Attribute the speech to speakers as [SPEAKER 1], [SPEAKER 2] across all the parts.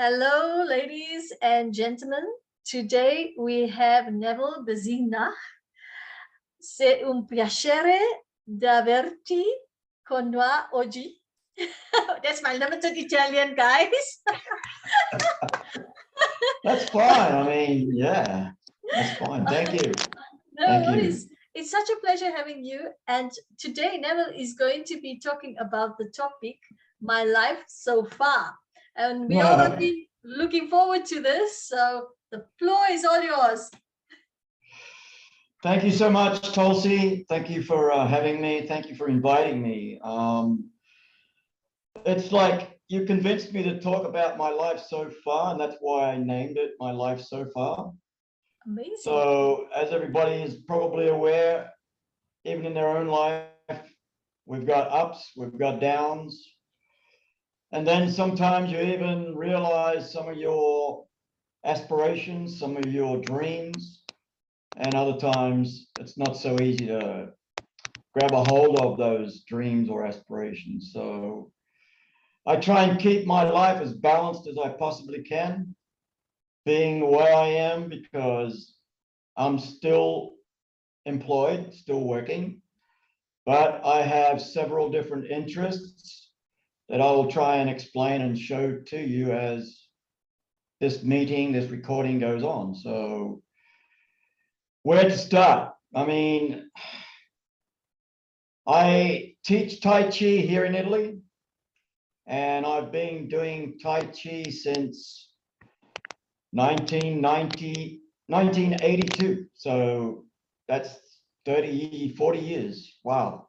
[SPEAKER 1] Hello, ladies and gentlemen. Today we have Neville Besignach. C'est un piacere d'averti con noi oggi. That's my limited Italian, guys.
[SPEAKER 2] That's fine. I mean, yeah, that's fine. Thank you.
[SPEAKER 1] No
[SPEAKER 2] Thank
[SPEAKER 1] worries.
[SPEAKER 2] you.
[SPEAKER 1] It's such a pleasure having you. And today Neville is going to be talking about the topic, my life so far. And we all have been looking forward to this. So the floor is all yours.
[SPEAKER 2] Thank you so much, Tulsi. Thank you for having me. Thank you for inviting me. It's like you convinced me to talk about my life so far, and that's why I named it My Life So Far.
[SPEAKER 1] Amazing.
[SPEAKER 2] So, as everybody is probably aware, even in their own life, we've got ups, we've got downs. And then sometimes you even realize some of your aspirations, some of your dreams, and other times it's not so easy to grab a hold of those dreams or aspirations. So I try and keep my life as balanced as I possibly can, being the way I am, because I'm still employed, still working, but I have several different interests that I will try and explain and show to you as this meeting, this recording goes on. So where to start? I mean, I teach Tai Chi here in Italy, and I've been doing Tai Chi since 1982. So that's 40 years. Wow.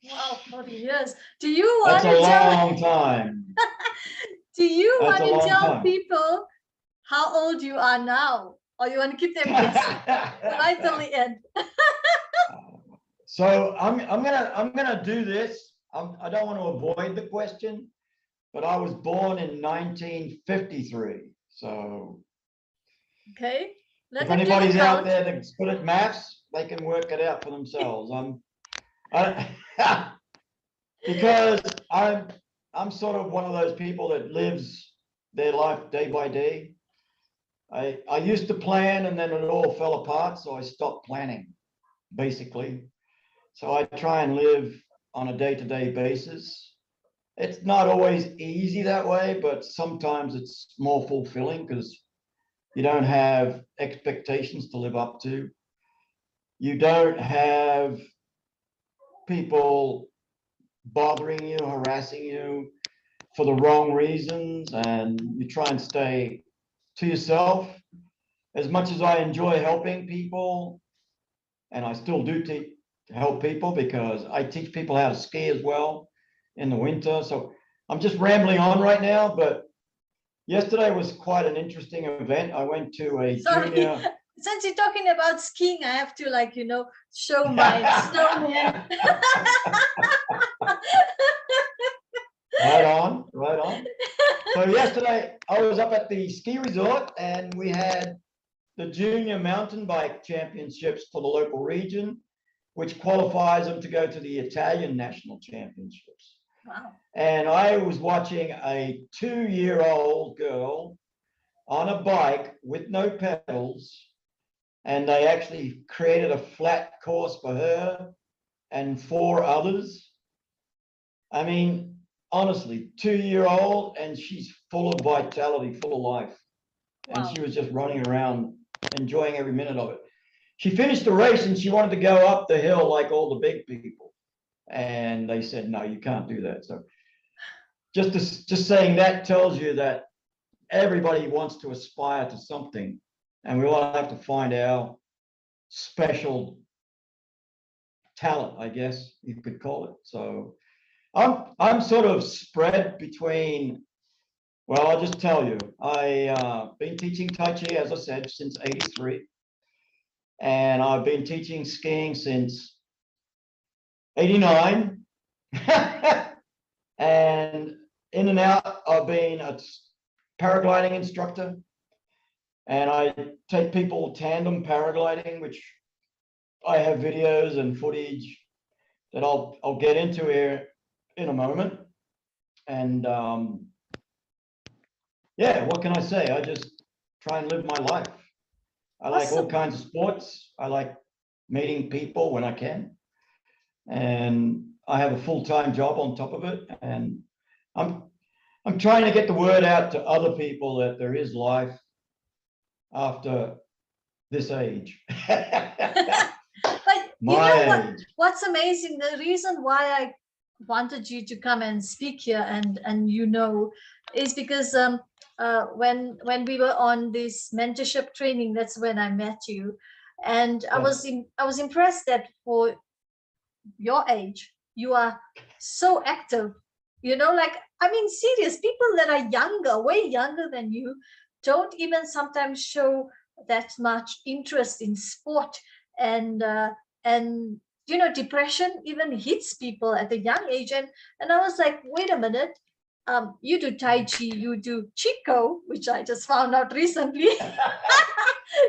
[SPEAKER 1] Wow, 40 years. Do you
[SPEAKER 2] want
[SPEAKER 1] to tell?
[SPEAKER 2] Long time.
[SPEAKER 1] Do you
[SPEAKER 2] That's
[SPEAKER 1] want to tell
[SPEAKER 2] time.
[SPEAKER 1] people how old you are now, or you want to keep them guessing right till the end?
[SPEAKER 2] So I'm gonna do this. I don't want to avoid the question, but I was born in 1953. So
[SPEAKER 1] okay,
[SPEAKER 2] if anybody's out there that's good at maths, they can work it out for themselves. Because I'm sort of one of those people that lives their life day by day. I used to plan, and then it all fell apart, so I stopped planning, basically. So I try and live on a day-to-day basis. It's not always easy that way, but sometimes it's more fulfilling because you don't have expectations to live up to. You don't have people bothering you, harassing you for the wrong reasons, and you try and stay to yourself. As much as I enjoy helping people, and I still do help people because I teach people how to ski as well in the winter. So I'm just rambling on right now, but yesterday was quite an interesting event. I went to a junior.
[SPEAKER 1] Since you're talking about skiing, I have to, like, show my snowman.
[SPEAKER 2] Right on, right on. So yesterday I was up at the ski resort, and we had the junior mountain bike championships for the local region, which qualifies them to go to the Italian national championships.
[SPEAKER 1] Wow.
[SPEAKER 2] And I was watching a 2-year-old girl on a bike with no pedals, and they actually created a flat course for her and 4 others. I mean, honestly, 2-year-old, and she's full of vitality, full of life. Wow. And she was just running around, enjoying every minute of it. She finished the race and she wanted to go up the hill like all the big people. And they said, no, you can't do that. So just saying that tells you that everybody wants to aspire to something, and we all have to find our special talent, I guess you could call it. So I'm sort of spread between, well, I'll just tell you, I've been teaching Tai Chi, as I said, since '83. And I've been teaching skiing since '89. And in and out, I've been a paragliding instructor. And I take people tandem paragliding, which I have videos and footage that I'll get into here in a moment. And yeah, what can I say? I just try and live my life. I like all
[SPEAKER 1] Awesome.
[SPEAKER 2] kinds of sports. I like meeting people when I can. And I have a full-time job on top of it. And I'm I'm trying to get the word out to other people that there is life after this age.
[SPEAKER 1] But you
[SPEAKER 2] My
[SPEAKER 1] know what?
[SPEAKER 2] age.
[SPEAKER 1] What's amazing? The reason why I wanted you to come and speak here, and is because when we were on this mentorship training, that's when I met you, and
[SPEAKER 2] Yeah.
[SPEAKER 1] I was impressed that for your age you are so active. Like, I mean, serious people that are younger, way younger than you, don't even sometimes show that much interest in sport. And uh, and depression even hits people at a young age. And I was like, wait a minute, you do tai chi, you do chico, which I just found out recently.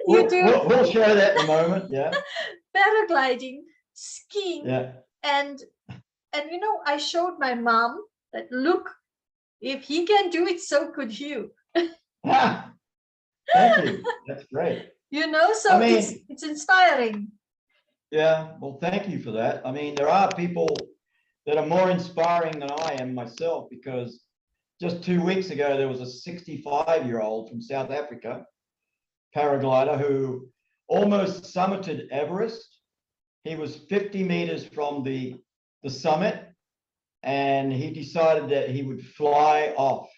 [SPEAKER 1] You do
[SPEAKER 2] We'll share that in a moment. Yeah.
[SPEAKER 1] paragliding, skiing,
[SPEAKER 2] Yeah.
[SPEAKER 1] and I showed my mom that, look, if he can do it, so could you.
[SPEAKER 2] Ah, thank you. That's great. I
[SPEAKER 1] So it's
[SPEAKER 2] mean,
[SPEAKER 1] it's inspiring.
[SPEAKER 2] yeah, well, thank you for that. I mean, there are people that are more inspiring than I am myself, because just 2 weeks ago, there was a 65-year-old from South Africa, paraglider, who almost summited Everest. He was 50 meters from the summit, and he decided that he would fly off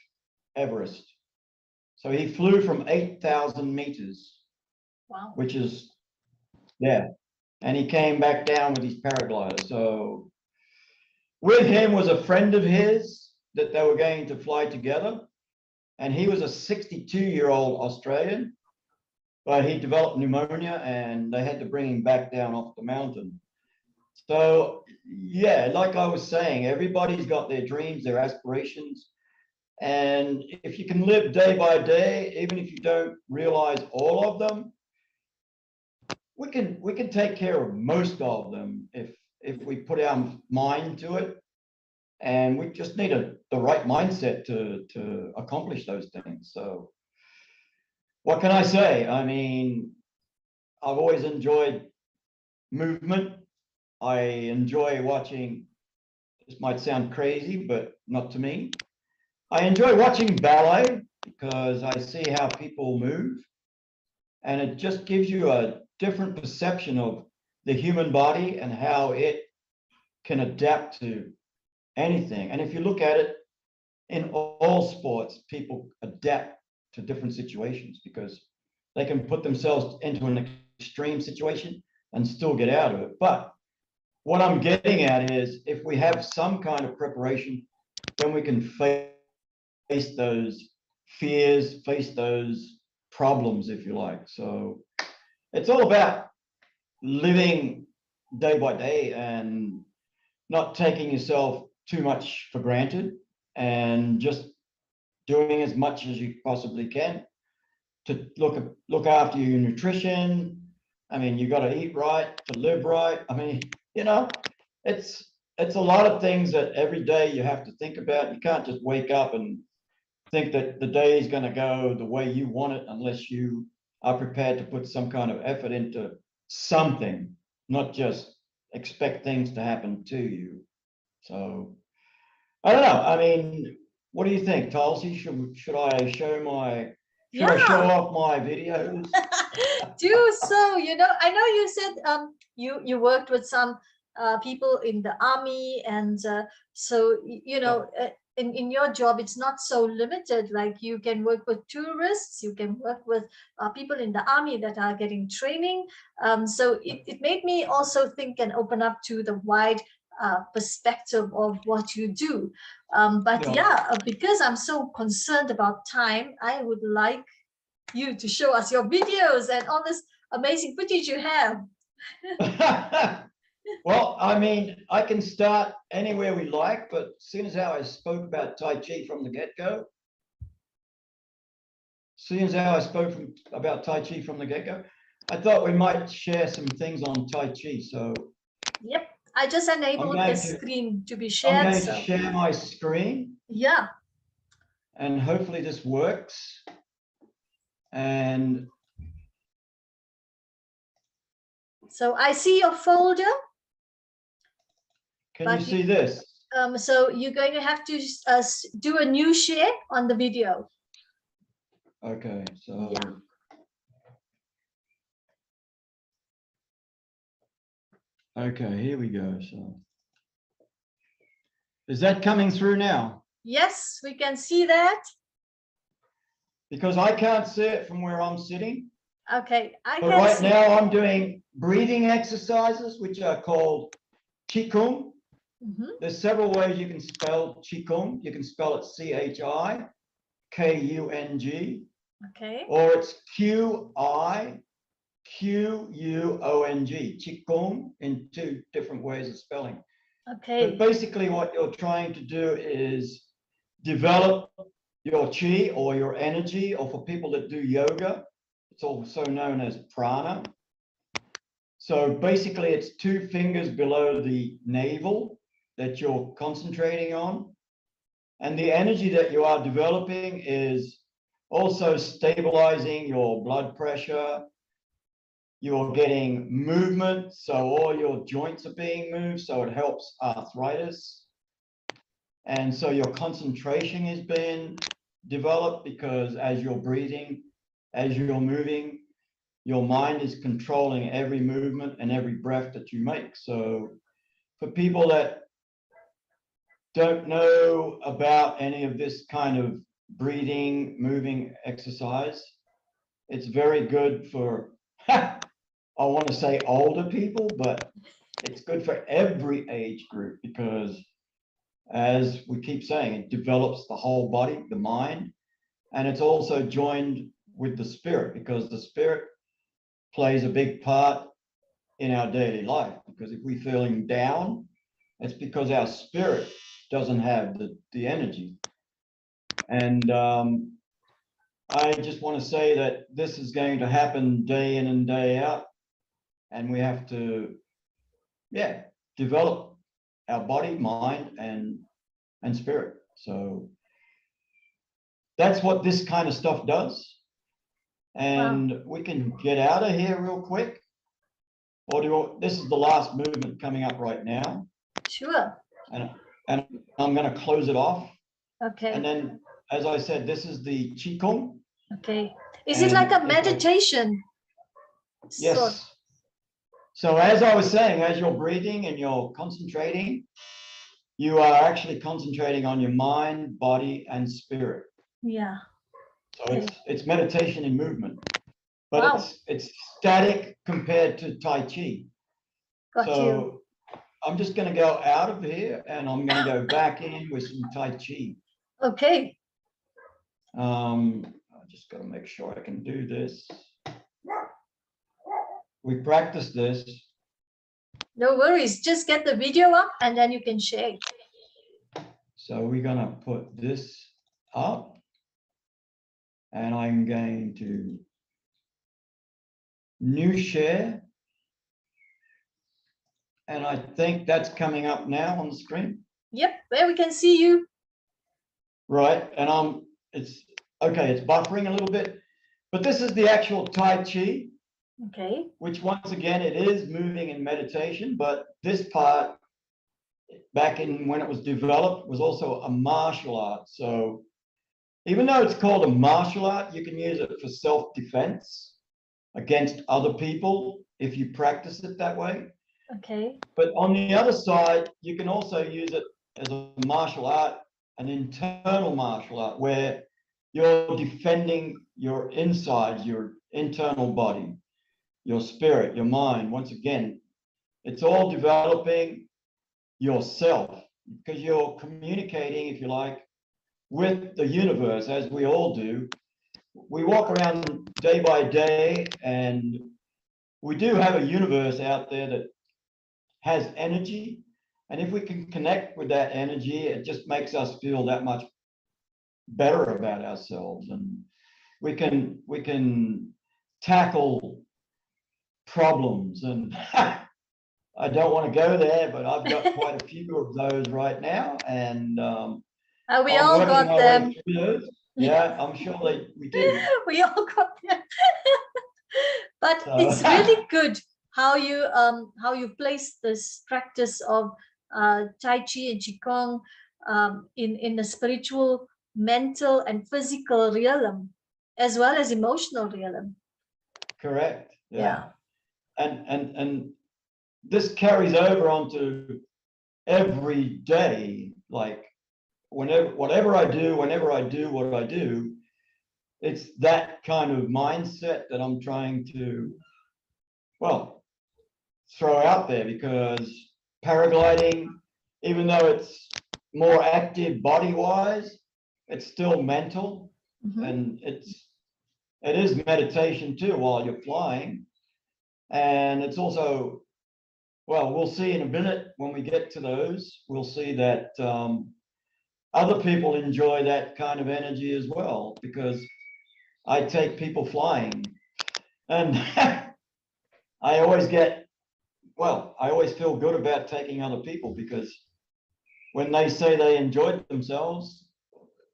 [SPEAKER 2] Everest. So he flew from 8,000 meters,
[SPEAKER 1] Wow.
[SPEAKER 2] which is, yeah, and he came back down with his paraglider. So with him was a friend of his that they were going to fly together. And he was a 62-year-old Australian, but he developed pneumonia and they had to bring him back down off the mountain. So, yeah, like I was saying, everybody's got their dreams, their aspirations. And if you can live day by day, even if you don't realize all of them, we can take care of most of them if we put our mind to it. And we just need the right mindset to accomplish those things. So what can I say? I mean, I've always enjoyed movement. I enjoy watching, this might sound crazy, but not to me. I enjoy watching ballet because I see how people move, and it just gives you a different perception of the human body and how it can adapt to anything. And if you look at it, in all sports, people adapt to different situations because they can put themselves into an extreme situation and still get out of it. But what I'm getting at is, if we have some kind of preparation, then we can face those fears, face those problems, if you like. So it's all about living day by day and not taking yourself too much for granted, and just doing as much as you possibly can to look after your nutrition. I mean, you got to eat right to live right. I mean, you know, it's it's a lot of things that every day you have to think about. You can't just wake up and think that the day is going to go the way you want it unless you are prepared to put some kind of effort into something, not just expect things to happen to you. So I don't know. I mean, what do you think, Tulsi? Should I show
[SPEAKER 1] Yeah.
[SPEAKER 2] off my videos?
[SPEAKER 1] Do so. I know you said you worked with some people in the army, and so
[SPEAKER 2] Yeah.
[SPEAKER 1] in your job it's not so limited. Like, you can work with tourists, you can work with people in the army that are getting training. So it made me also think and open up to the wide perspective of what you do. But
[SPEAKER 2] Yeah.
[SPEAKER 1] yeah, because I'm so concerned about time, I would like you to show us your videos and all this amazing footage you have.
[SPEAKER 2] Well, I mean, I can start anywhere we like, but seeing as how I spoke about Tai Chi from the get-go, about Tai Chi from the get-go, I thought we might share some things on Tai Chi. So
[SPEAKER 1] Yep, I just
[SPEAKER 2] I'm
[SPEAKER 1] enabled the
[SPEAKER 2] going to
[SPEAKER 1] screen to be
[SPEAKER 2] I'm
[SPEAKER 1] shared.
[SPEAKER 2] going to
[SPEAKER 1] So
[SPEAKER 2] share my screen.
[SPEAKER 1] yeah,
[SPEAKER 2] and hopefully this works. And
[SPEAKER 1] so I see your folder.
[SPEAKER 2] can you see this?
[SPEAKER 1] So you're going to have to do a new share on the video.
[SPEAKER 2] Okay, so
[SPEAKER 1] yeah.
[SPEAKER 2] Okay, here we go. So is that coming through now?
[SPEAKER 1] Yes, we can see that.
[SPEAKER 2] Because I can't see it from where I'm sitting.
[SPEAKER 1] Okay,
[SPEAKER 2] but right now I'm doing breathing exercises, which are called Qigong. There's several ways you can spell Qigong. You can spell it Chikung,
[SPEAKER 1] okay,
[SPEAKER 2] or it's Qiqung, Qigong, in two different ways of spelling.
[SPEAKER 1] okay.
[SPEAKER 2] But basically what you're trying to do is develop your chi or your energy, or for people that do yoga, it's also known as prana. So basically it's 2 fingers below the navel that you're concentrating on. And the energy that you are developing is also stabilizing your blood pressure. You're getting movement, so all your joints are being moved, so it helps arthritis. And so your concentration is being developed, because as you're breathing, as you're moving, your mind is controlling every movement and every breath that you make. So for people that don't know about any of this kind of breathing, moving exercise, it's very good for, I want to say older people, but it's good for every age group, because as we keep saying, it develops the whole body, the mind, and it's also joined with the spirit, because the spirit plays a big part in our daily life. Because if we're feeling down, it's because our spirit doesn't have the energy. And I just want to say that this is going to happen day in and day out, and we have to, yeah, develop our body, mind, and spirit. So that's what this kind of stuff does. And we can get out of here real quick, or this is the last movement coming up right now.
[SPEAKER 1] Sure.
[SPEAKER 2] And I'm going to close it off.
[SPEAKER 1] Okay.
[SPEAKER 2] And then, as I said, this is the Qigong.
[SPEAKER 1] Okay. Is it like a meditation?
[SPEAKER 2] Yes.
[SPEAKER 1] Sort.
[SPEAKER 2] So as I was saying, as you're breathing and you're concentrating, you are actually concentrating on your mind, body, and spirit.
[SPEAKER 1] Yeah.
[SPEAKER 2] So it's meditation in movement, but
[SPEAKER 1] wow.
[SPEAKER 2] it's static compared to Tai Chi.
[SPEAKER 1] Got
[SPEAKER 2] so
[SPEAKER 1] you.
[SPEAKER 2] I'm just going to go out of here, and I'm going to go back in with some Tai Chi.
[SPEAKER 1] Okay.
[SPEAKER 2] I just got to make sure I can do this. We practice this.
[SPEAKER 1] No worries. Just get the video up and then you can share.
[SPEAKER 2] So we're going to put this up, and I'm going to new share. And I think that's coming up now on the screen.
[SPEAKER 1] Yep, where we can see you.
[SPEAKER 2] Right, and it's okay, it's buffering a little bit, but this is the actual Tai Chi.
[SPEAKER 1] Okay.
[SPEAKER 2] Which once again, it is moving in meditation, but this part, back in when it was developed, was also a martial art. So even though it's called a martial art, you can use it for self-defense against other people if you practice it that way.
[SPEAKER 1] Okay.
[SPEAKER 2] But on the other side, you can also use it as a martial art, an internal martial art, where you're defending your insides, your internal body, your spirit, your mind. Once again, it's all developing yourself, because you're communicating, if you like, with the universe, as we all do. We walk around day by day, and we do have a universe out there that has energy. And if we can connect with that energy, it just makes us feel that much better about ourselves. And we can tackle problems. And I don't want to go there, but I've got quite a few of those right now. And
[SPEAKER 1] We
[SPEAKER 2] I'm
[SPEAKER 1] all
[SPEAKER 2] working
[SPEAKER 1] got
[SPEAKER 2] my way
[SPEAKER 1] them.
[SPEAKER 2] through those. Yeah, I'm sure we do.
[SPEAKER 1] We all got them. But
[SPEAKER 2] So,
[SPEAKER 1] it's really good how you place this practice of Tai Chi and Qigong in the spiritual, mental, and physical realm, as well as emotional realm.
[SPEAKER 2] correct.
[SPEAKER 1] Yeah.
[SPEAKER 2] Yeah. And this carries over onto every day. Like whatever I do, whenever I do what I do, it's that kind of mindset that I'm trying to, well, throw out there, because paragliding, even though it's more active body-wise, it's still mental, and it is meditation too while you're flying. And it's also, well, we'll see in a minute when we get to those, we'll see that other people enjoy that kind of energy as well, because I take people flying, and I always get, well, I always feel good about taking other people, because when they say they enjoyed themselves,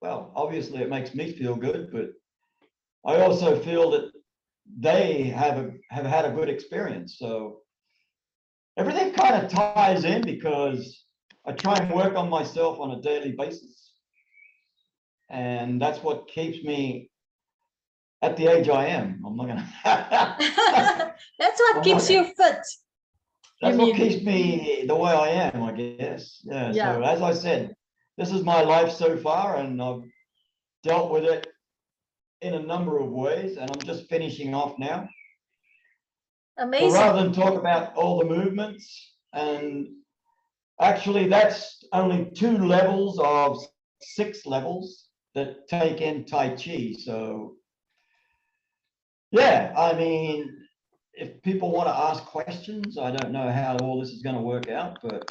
[SPEAKER 2] well, obviously it makes me feel good, but I also feel that they have had a good experience. So everything kind of ties in, because I try and work on myself on a daily basis. And that's what keeps me at the age I am. I'm not gonna.
[SPEAKER 1] That's what
[SPEAKER 2] I'm
[SPEAKER 1] keeps
[SPEAKER 2] not,
[SPEAKER 1] you fit.
[SPEAKER 2] that's what keeps me the way I am, I guess. Yeah.
[SPEAKER 1] Yeah.
[SPEAKER 2] So as I said, this is my life so far, and I've dealt with it in a number of ways, and I'm just finishing off now.
[SPEAKER 1] Amazing.
[SPEAKER 2] So rather than talk about all the movements, and actually that's only 2 levels of 6 levels that take in Tai Chi. So yeah, I mean, if people want to ask questions, I don't know how all this is going to work out, but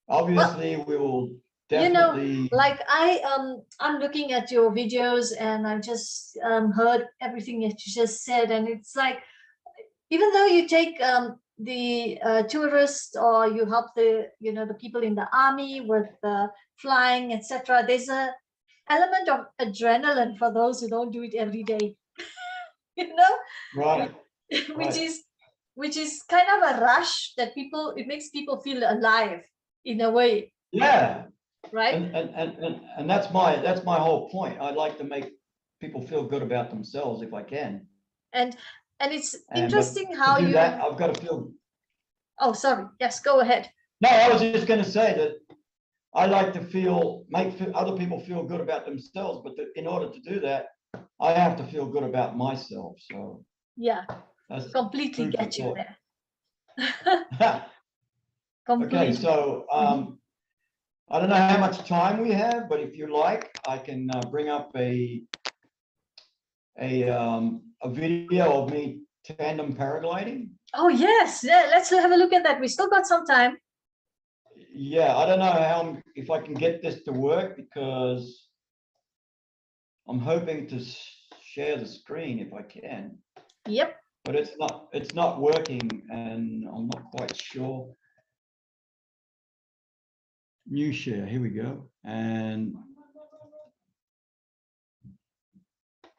[SPEAKER 2] obviously we will definitely.
[SPEAKER 1] Like I'm looking at your videos, and I just heard everything that you just said, and it's like, even though you take the tourists, or you help the people in the army with flying, etc., there's a element of adrenaline for those who don't do it every day.
[SPEAKER 2] Right.
[SPEAKER 1] which
[SPEAKER 2] Right.
[SPEAKER 1] is kind of a rush that it makes people feel alive in a way.
[SPEAKER 2] Yeah.
[SPEAKER 1] Right.
[SPEAKER 2] And that's my whole point. I'd like to make people feel good about themselves if I can.
[SPEAKER 1] And it's
[SPEAKER 2] But
[SPEAKER 1] interesting
[SPEAKER 2] to
[SPEAKER 1] how
[SPEAKER 2] do
[SPEAKER 1] you.
[SPEAKER 2] that, I've got to feel.
[SPEAKER 1] Oh, sorry. Yes, go ahead.
[SPEAKER 2] No, I was just going to say that I like to make other people feel good about themselves, but in order to do that, I have to feel good about myself. So
[SPEAKER 1] yeah,
[SPEAKER 2] that's
[SPEAKER 1] completely
[SPEAKER 2] food for
[SPEAKER 1] get you
[SPEAKER 2] thought.
[SPEAKER 1] there. Completely.
[SPEAKER 2] Okay, so I don't know how much time we have, but if you like, I can bring up a video of me tandem paragliding.
[SPEAKER 1] Oh yes, yeah. Let's have a look at that. We still got some time.
[SPEAKER 2] Yeah, I don't know if I can get this to work, because I'm hoping to share the screen if I can.
[SPEAKER 1] Yep.
[SPEAKER 2] But it's not working, and I'm not quite sure. New share, here we go. And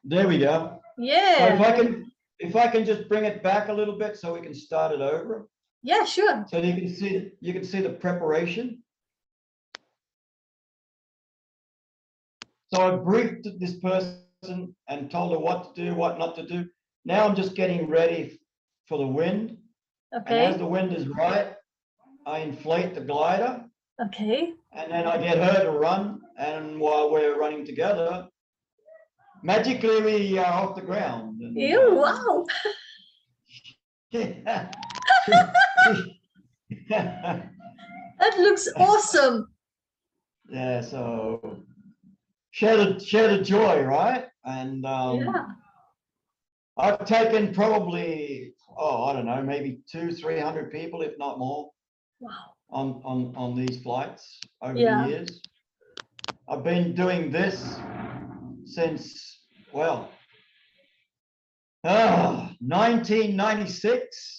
[SPEAKER 2] there we go.
[SPEAKER 1] Yeah.
[SPEAKER 2] So if I can just bring it back a little bit so we can start it over.
[SPEAKER 1] Yeah, sure.
[SPEAKER 2] So you can see the preparation. So I briefed this person and told her what to do, what not to do. Now I'm just getting ready for the wind.
[SPEAKER 1] Okay.
[SPEAKER 2] And as the wind is right, I inflate the glider.
[SPEAKER 1] Okay.
[SPEAKER 2] And then I get her to run. And while we're running together, magically we are off the ground. And,
[SPEAKER 1] ew, wow. That looks awesome.
[SPEAKER 2] Yeah, so share the joy, right? And
[SPEAKER 1] yeah.
[SPEAKER 2] I've taken probably, I don't know, maybe 200-300 people, if not more.
[SPEAKER 1] Wow.
[SPEAKER 2] On these flights over
[SPEAKER 1] Yeah.
[SPEAKER 2] the years. I've been doing this since, well, 1996.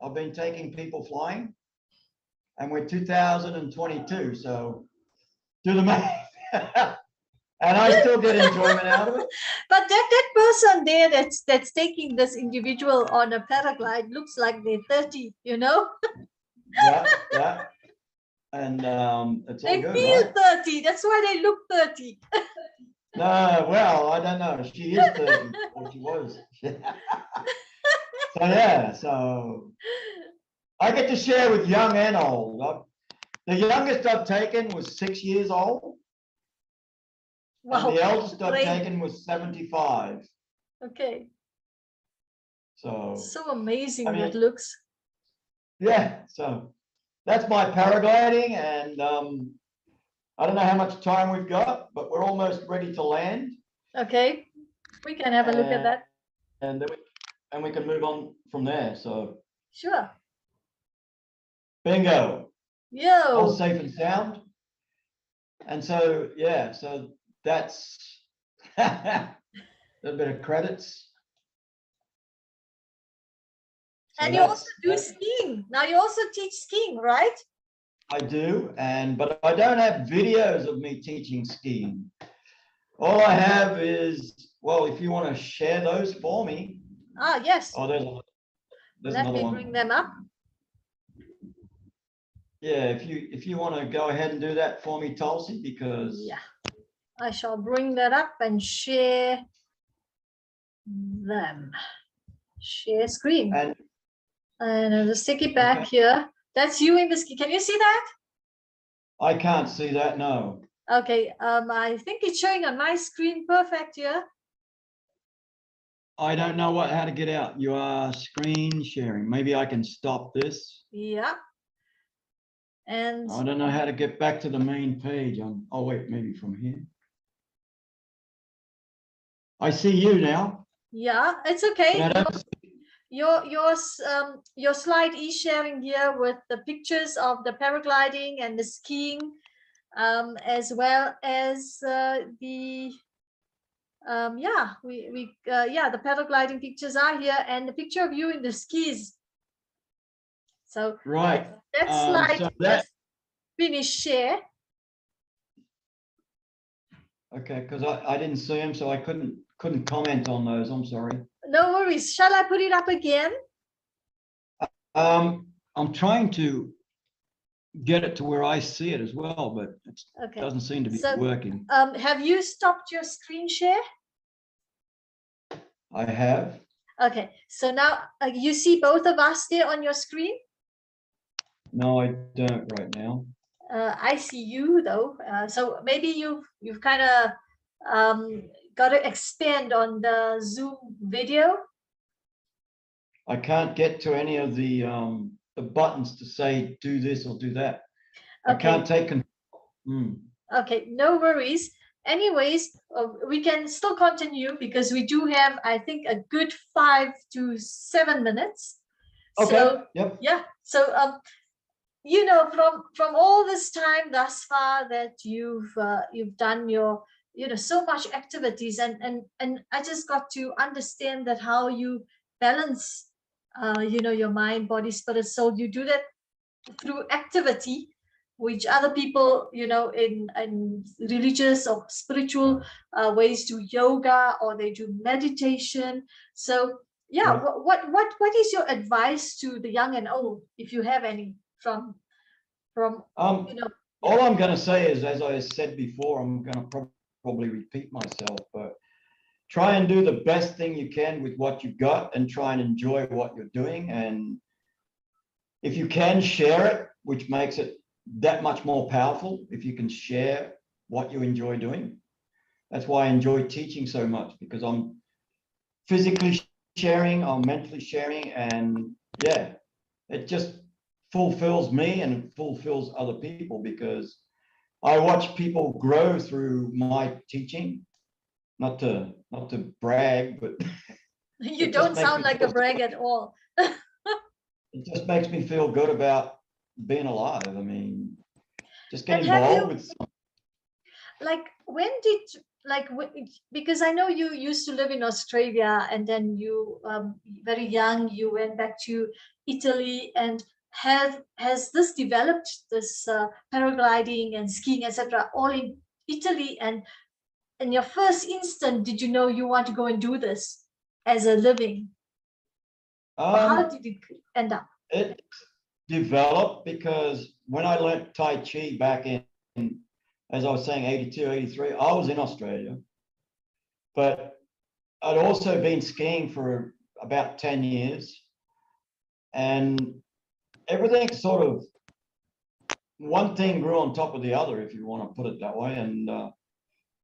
[SPEAKER 2] I've been taking people flying, and we're 2022, so do the math. And I still get enjoyment out of it.
[SPEAKER 1] But that person there that's taking this individual on a paraglide looks like they're 30, you know?
[SPEAKER 2] Yeah, yeah. And it's all
[SPEAKER 1] They
[SPEAKER 2] good,
[SPEAKER 1] feel
[SPEAKER 2] right?
[SPEAKER 1] 30. That's why they look 30.
[SPEAKER 2] No, well, I don't know. She is 30, or she was. So yeah, so I get to share with young and old. The youngest I've taken was 6 years old, and
[SPEAKER 1] Wow.
[SPEAKER 2] the eldest I've
[SPEAKER 1] Great.
[SPEAKER 2] taken was 75.
[SPEAKER 1] Okay.
[SPEAKER 2] So
[SPEAKER 1] So amazing
[SPEAKER 2] I mean,
[SPEAKER 1] that looks.
[SPEAKER 2] yeah, so that's my paragliding, and I don't know how much time we've got, but we're almost ready to land.
[SPEAKER 1] Okay. We can have a look at that.
[SPEAKER 2] And then we can move on from there. So
[SPEAKER 1] Sure.
[SPEAKER 2] bingo. All
[SPEAKER 1] Yo.
[SPEAKER 2] safe and sound. And so yeah, so that's a bit of credits. So
[SPEAKER 1] And you also do skiing. Now you also teach skiing, right?
[SPEAKER 2] I do, but I don't have videos of me teaching skiing. All I have is, well, if you want to share those for me.
[SPEAKER 1] Ah, yes.
[SPEAKER 2] Oh, there's
[SPEAKER 1] Let
[SPEAKER 2] another
[SPEAKER 1] me
[SPEAKER 2] one.
[SPEAKER 1] bring them up.
[SPEAKER 2] Yeah, if you want to go ahead and do that for me, Tulsi, because
[SPEAKER 1] Yeah, I shall bring that up and share them. Share screen. And I'll just take it back here. That's you in the ski. Can you see that?
[SPEAKER 2] I can't see that, no.
[SPEAKER 1] Okay, I think it's showing on my screen perfect here.
[SPEAKER 2] I don't know how to get out. You are screen sharing. Maybe I can stop this.
[SPEAKER 1] Yeah. And
[SPEAKER 2] I don't know how to get back to the main page. Oh wait, maybe from here. I see you now.
[SPEAKER 1] Yeah, it's okay.
[SPEAKER 2] Yeah,
[SPEAKER 1] Your slide is sharing here with the pictures of the paragliding and the skiing, as well as the the paragliding pictures are here, and the picture of you in the skis. So
[SPEAKER 2] right,
[SPEAKER 1] that slide
[SPEAKER 2] so
[SPEAKER 1] just finished share.
[SPEAKER 2] Okay, because I didn't see them, so I couldn't comment on those. I'm sorry.
[SPEAKER 1] No worries. Shall I put it up again?
[SPEAKER 2] I'm trying to get it to where I see it as well, but it doesn't seem to be working.
[SPEAKER 1] Have you stopped your screen share?
[SPEAKER 2] I have.
[SPEAKER 1] Okay, so now you see both of us there on your screen?
[SPEAKER 2] No, I don't right now.
[SPEAKER 1] I see you though. So maybe you've kind of got to expand on the Zoom video.
[SPEAKER 2] I can't get to any of the buttons to say do this or do that. Okay. I can't take control.
[SPEAKER 1] Okay, no worries. Anyways, we can still continue because we do have, I think, a good 5 to 7 minutes.
[SPEAKER 2] Okay.
[SPEAKER 1] So,
[SPEAKER 2] yep.
[SPEAKER 1] Yeah. So you know, from all this time thus far that you've done your, you know, so much activities, and I just got to understand that how you balance you know, your mind, body, spirit, soul. You do that through activity, which other people, you know, in religious or spiritual ways do yoga, or they do meditation. So yeah, what is your advice to the young and old, if you have any, from you know?
[SPEAKER 2] All I'm going to say is, as I said before, I'm going to probably repeat myself, but try and do the best thing you can with what you've got, and try and enjoy what you're doing. And if you can share it, which makes it that much more powerful, if you can share what you enjoy doing. That's why I enjoy teaching so much, because I'm physically sharing, I'm mentally sharing, and yeah, it just fulfills me and it fulfills other people, because I watch people grow through my teaching. Not to brag, but
[SPEAKER 1] you don't sound like a brag at all.
[SPEAKER 2] It just makes me feel good about being alive. I mean, just get involved with something.
[SPEAKER 1] Like, when did, because I know you used to live in Australia, and then you very young you went back to Italy, and has this developed, this paragliding and skiing, etc., all Italy, and in your first instant, did you know you want to go and do this as a living? How did it end up?
[SPEAKER 2] It developed because when I learnt Tai Chi back in, as I was saying, 82, 83, I was in Australia, but I'd also been skiing for about 10 years, and everything sort of, one thing grew on top of the other, if you want to put it that way. And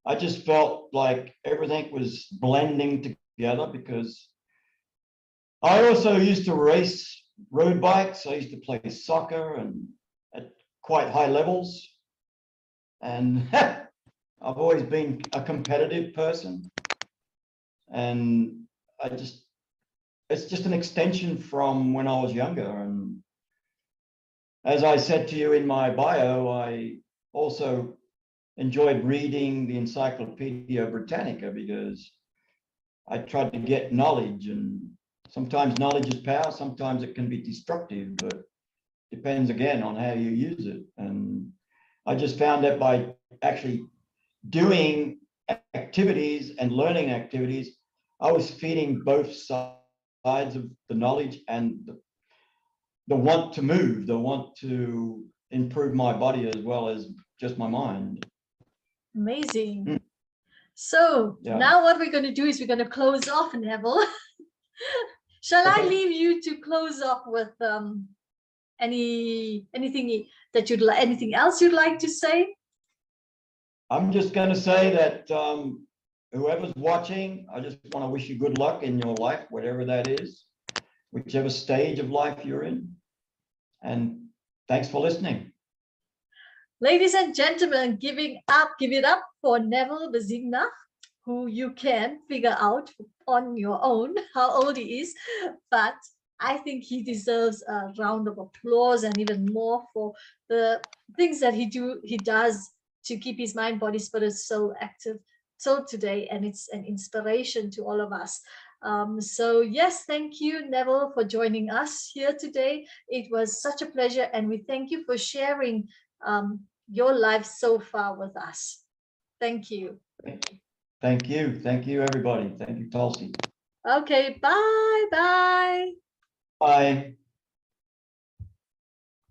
[SPEAKER 2] I just felt like everything was blending together, because I also used to race road bikes. I used to play soccer and at quite high levels. And I've always been a competitive person. And it's just an extension from when I was younger. And as I said to you in my bio, I also enjoyed reading the Encyclopedia Britannica, because I tried to get knowledge, and sometimes knowledge is power, sometimes it can be destructive, but depends again on how you use it. And I just found that by actually doing activities and learning activities, I was feeding both sides of the knowledge and the want to move, the want to improve my body as well as just my mind.
[SPEAKER 1] Amazing. So now what we're going to do is we're going to close off, Neville. Shall I leave you to close off with anything that you'd like, anything else you'd like to say?
[SPEAKER 2] I'm just going to say that whoever's watching, I just want to wish you good luck in your life, whatever that is, whichever stage of life you're in. And thanks for listening.
[SPEAKER 1] Ladies and gentlemen, give it up for Neville Besignach, who you can figure out on your own how old he is, but I think he deserves a round of applause and even more for the things that he does to keep his mind, body, spirit, soul active till today, and it's an inspiration to all of us. So yes, thank you, Neville, for joining us here today. It was such a pleasure, and we thank you for sharing your life so far with us. Thank you.
[SPEAKER 2] Thank you. Thank you, everybody. Thank you, Tulsi.
[SPEAKER 1] Okay, bye.
[SPEAKER 2] Bye.